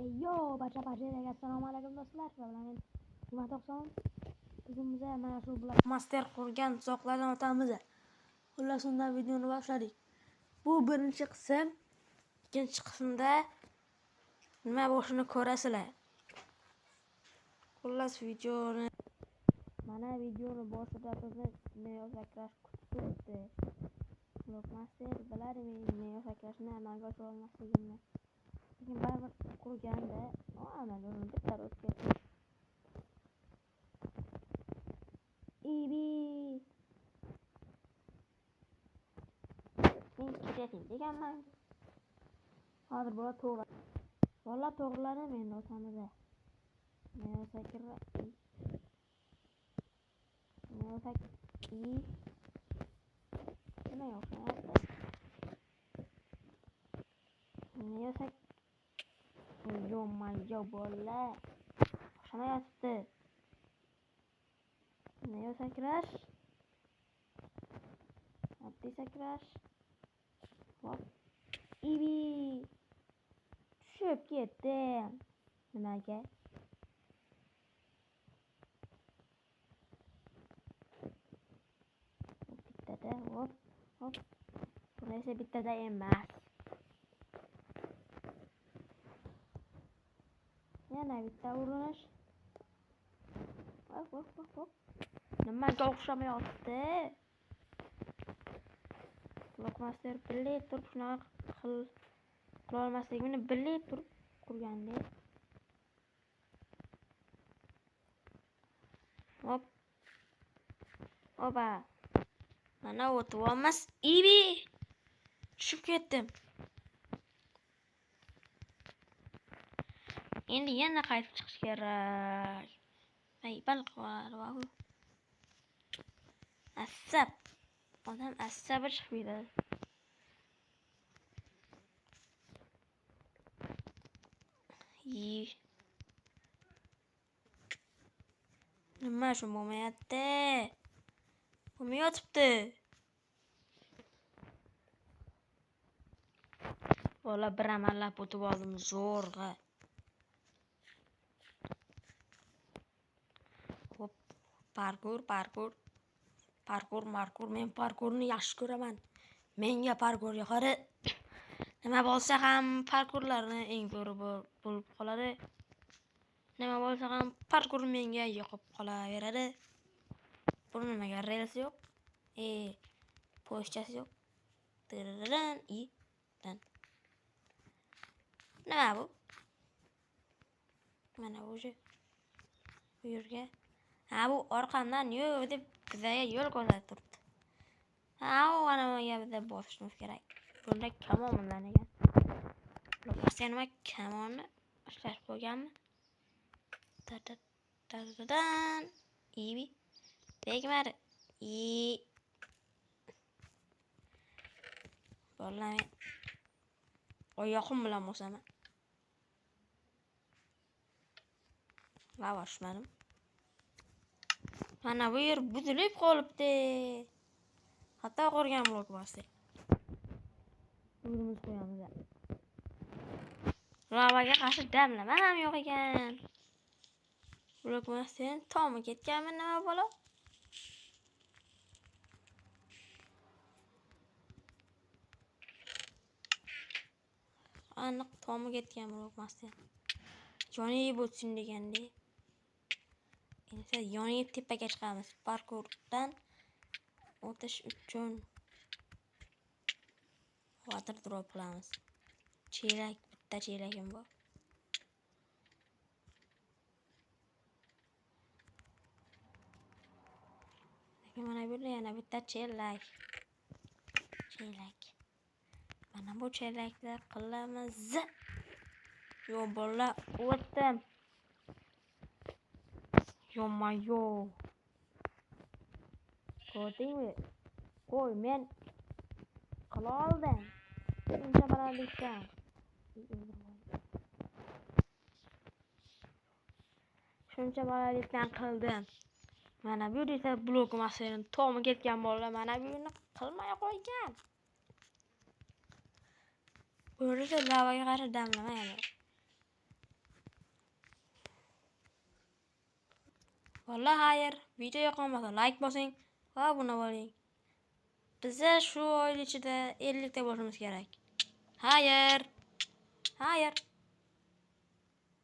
Yo, baca assalomu alaykum do'stlar. Men Hikmat Oqson. Bugun biz mana shu master qurgan tuzoqlardan o'tamiz. Xullas, undan videoni boshladik. Bu birinchi qism. Ikkinchi qismda nima bo'lishini ko'rasizlar. Xullas, videoni boshida bizni neosakrash kutdi. Master biladi men neosakrashni amalga oshira olmasligimni. Lekin baribir qurganda amalga bitta o'tgan. Men ketyapman deganman. Hozir bola to'g'ri. Bola to'g'rilari men o'tamiz. Neosakrash nima yo'qyapti? Yo bola o'xshamayapti. Neosakrash oddiy sakrash. Hop. Tushib ketdim. Nimaga? Bittada hop. Bu esa bittada emas. Yana bitta urinish. Hop. Nimaga o'xshamayapti? Blockmaster bilib turib shunaqa qila olmasligimni bilib turib qurganda. Hop. Oba. Mana o'tib olmas. Tushib ketdim. Endi yana qaytib chiqish kerak. Balqor. Asab. Odam asabi chiqib ketadi. Nima shu bo'lmayapti? Bo'lmayotibdi. Bola bir amallab o'tib oldim zo'rg'a. Hop, parkur. Men parkurni yaxshi ko'raman. Menga parkur yoqadi. Nima bo'lsa ham parkurlarni eng zo'ri bo'lib qoladi. Nima bo'lsa ham parkur menga yoqib qolaveradi. Bu nimaga rels yo'q? Pochchasi yo'q. Nima bu? Mana bu yerga. Bu orqamdan yo'q deb bizga yo'l ko'rsatib turibdi. Anaga biza bosishimiz kerak. Bunda kamon ekan. Sen nima kamonni ishlab qo'yganmi? Tegmadi. Bolam oyoqim bilan bosaman. Lavashmadim. Mana bu yer buzilib qolibdi. Xato qilgan blok bosdik. O'zimiz qo'yamiz. Lavaga qarshi damlama ham yo'q ekan. Blok bosdik tomi ketganmi nima bo'la? Aniq tomi ketgan blok bosdik. Yonib o'tsin deganda. Endi yonib tepaga chiqamiz. Parkurdan o'tish uchun water drop qilamiz. Bitta chelagim bor. Lekin mana bu yana bitta chelak. Mana bu chelaklar qilamiz. Yo bola o'tdim. Yo. Ko'rdingmi? Qo'y men qila oldim. Shuncha balandlikdan. Qildim. Mana bu yerda blok masalan tomi ketgan bola mana bu yerni qilmay qo'ygan. Bu yerda lavaga qarshi damlama yana. Vallahi hayır. Video yoqmasa like bosing va obuna bo'ling. Bize shu oy ichida 50 ta bo'lishimiz kerak. Hayır. Hayır.